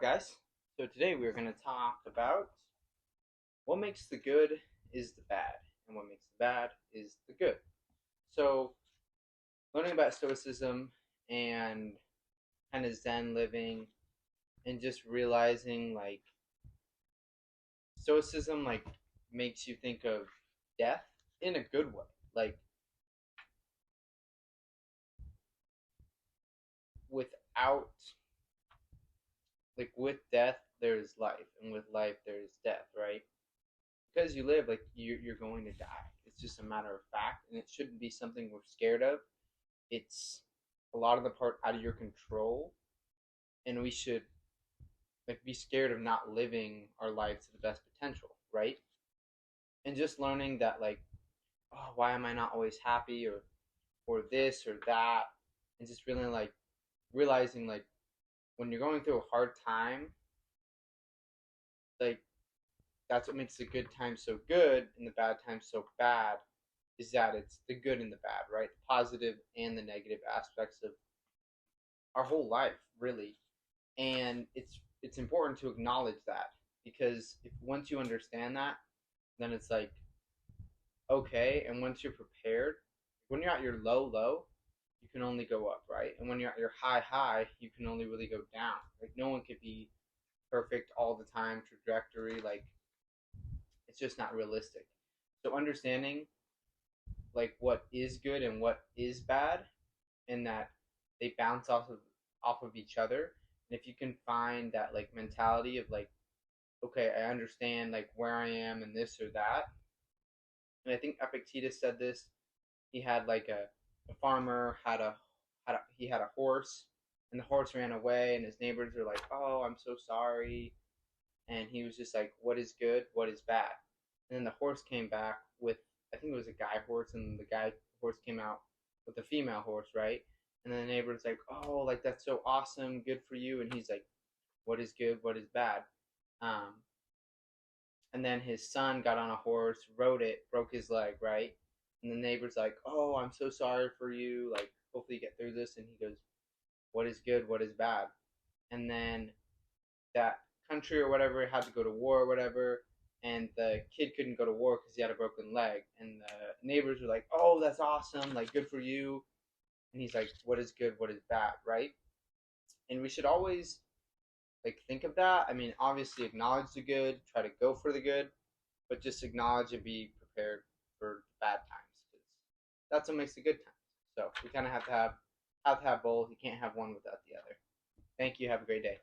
guys. So today we're going to talk about what makes the good is the bad, and what makes the bad is the good. So, learning about Stoicism and kind of Zen living, and just realizing Stoicism makes you think of death in a good way. Without with death there's life, and with life there's death, right? Because you live, you're going to die. It's just a matter of fact, and it shouldn't be something we're scared of. It's a lot of the part out of your control, and we should be scared of not living our life to the best potential, right? And just learning that oh, why am I not always happy, or this or that, and just really realizing when you're going through a hard time, like that's what makes the good time so good and the bad time so bad, is that it's the good and the bad, right? The positive and the negative aspects of our whole life, really. And it's important to acknowledge that, because if once you understand that, then it's okay. And once you're prepared, when you're at your low, you can only go up, right? And when you're at your high, you can only really go down. No one could be perfect all the time trajectory. It's just not realistic. So understanding what is good and what is bad, and that they bounce off of each other. And if you can find that mentality of okay, I understand where I am and this or that. And I think Epictetus said this. He had a farmer he had a horse, and the horse ran away, and his neighbors were like, "Oh, I'm so sorry." And he was just like, "What is good? What is bad?" And then the horse came back with, I think it was a guy horse, and the guy horse came out with a female horse, right? And then the neighbor's like, "Oh, that's so awesome, good for you." And he's like, "What is good? What is bad?" Um, and then his son got on a horse, rode it, broke his leg, right? And the neighbor's like, "Oh, I'm so sorry for you. Hopefully you get through this." And he goes, "What is good? What is bad?" And then that country or whatever had to go to war or whatever, and the kid couldn't go to war because he had a broken leg. And the neighbors were like, "Oh, that's awesome. Good for you." And he's like, "What is good? What is bad?" Right? And we should always think of that. I mean, obviously acknowledge the good, try to go for the good, but just acknowledge and be prepared for bad times, because that's what makes the good times. So we kind of have to have both. You can't have one without the other. Thank you. Have a great day.